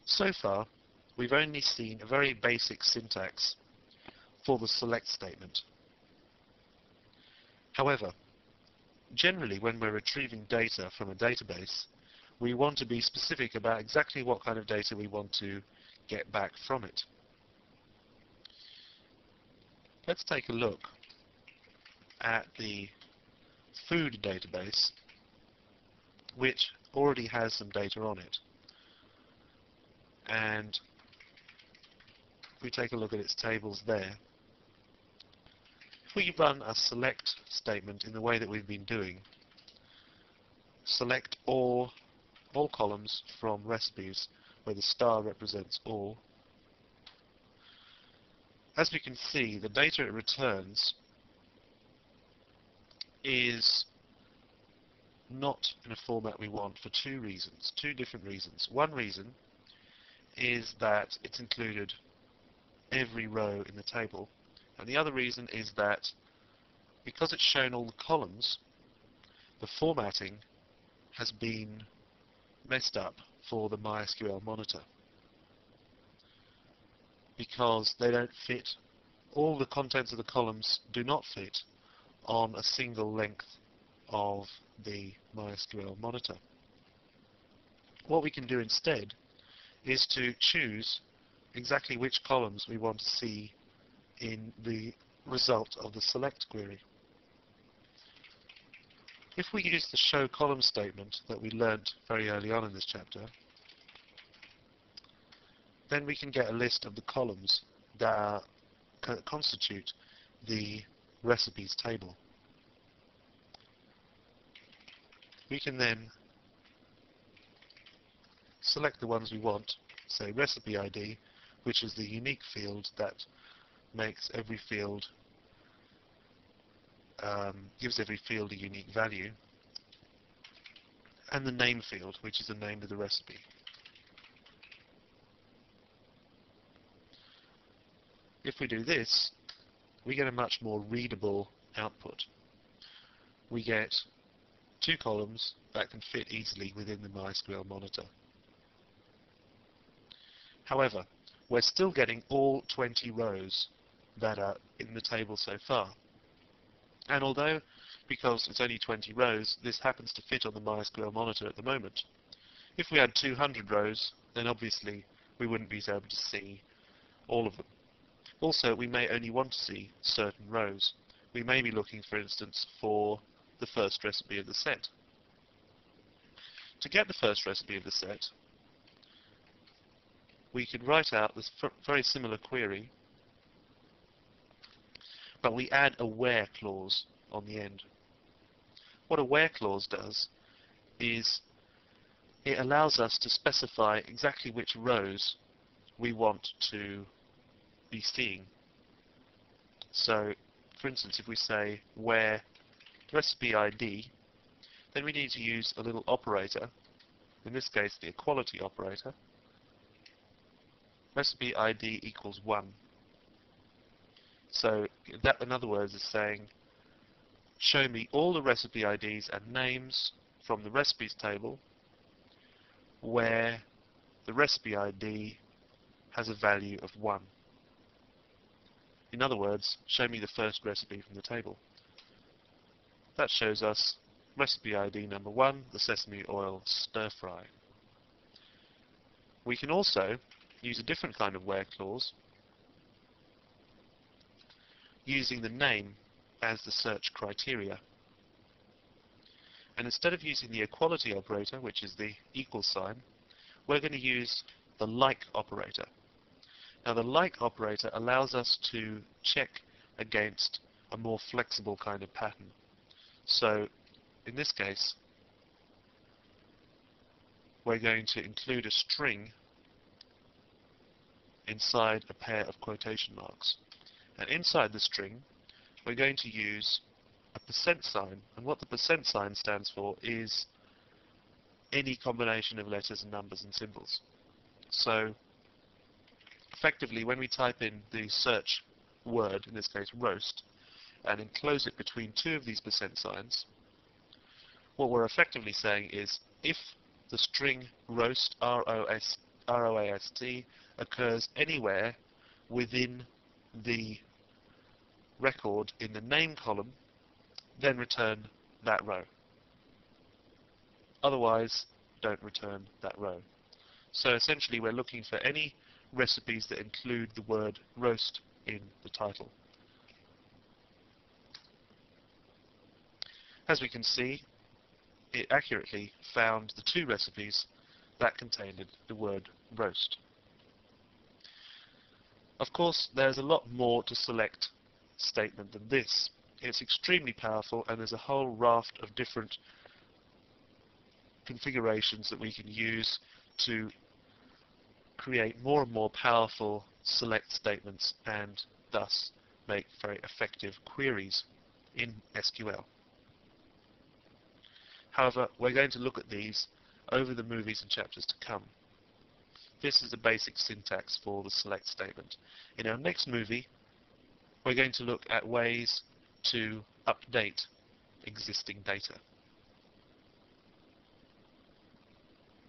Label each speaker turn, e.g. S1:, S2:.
S1: So far, we've only seen a very basic syntax for the select statement. However, generally when we're retrieving data from a database, we want to be specific about exactly what kind of data we want to get back from it. Let's take a look at the food database, which already has some data on it. And if we take a look at its tables there, if we run a select statement in the way that we've been doing, select all columns from recipes, where the star represents all, as we can see, the data it returns is not in a format we want for two different reasons. One reason is that it's included every row in the table, and the other reason is that because it's shown all the columns, the formatting has been messed up for the MySQL monitor, because they don't fit, all the contents of the columns do not fit on a single length of the MySQL monitor. What we can do instead is to choose exactly which columns we want to see in the result of the select query. If we use the show column statement that we learnt very early on in this chapter, then we can get a list of the columns that constitute the recipes table. We can then select the ones we want, say recipe ID, which is the unique field that makes every field, gives every field a unique value, and the name field, which is the name of the recipe. If we do this, we get a much more readable output. We get two columns that can fit easily within the MySQL monitor. However, we're still getting all 20 rows that are in the table so far. And although, because it's only 20 rows, this happens to fit on the MySQL monitor at the moment, if we had 200 rows, then obviously we wouldn't be able to see all of them. Also, we may only want to see certain rows. We may be looking, for instance, for the first recipe of the set. To get the first recipe of the set, we could write out this very similar query, but we add a where clause on the end. What a where clause does is it allows us to specify exactly which rows we want to be seeing. So, for instance, if we say where recipe ID, then we need to use a little operator, in this case the equality operator. Recipe ID equals 1. So that, in other words, is saying show me all the recipe IDs and names from the recipes table where the recipe ID has a value of 1. In other words, show me the first recipe from the table. That shows us recipe ID number 1, the sesame oil stir fry. We can also use a different kind of where clause, using the name as the search criteria. And instead of using the equality operator, which is the equal sign, we're going to use the like operator. Now the like operator allows us to check against a more flexible kind of pattern. So in this case, we're going to include a string inside a pair of quotation marks. And inside the string, we're going to use a percent sign. And what the percent sign stands for is any combination of letters and numbers and symbols. So effectively, when we type in the search word, in this case roast, and enclose it between two of these percent signs, what we're effectively saying is if the string roast, R-O-S-T, ROAST, occurs anywhere within the record in the name column, then return that row. Otherwise, don't return that row. So essentially we're looking for any recipes that include the word roast in the title. As we can see, it accurately found the 2 recipes that contained the word roast. Of course, there's a lot more to select statement than this. It's extremely powerful, and there's a whole raft of different configurations that we can use to create more and more powerful select statements and thus make very effective queries in SQL. However, we're going to look at these over the movies and chapters to come. This is the basic syntax for the select statement. In our next movie, we're going to look at ways to update existing data.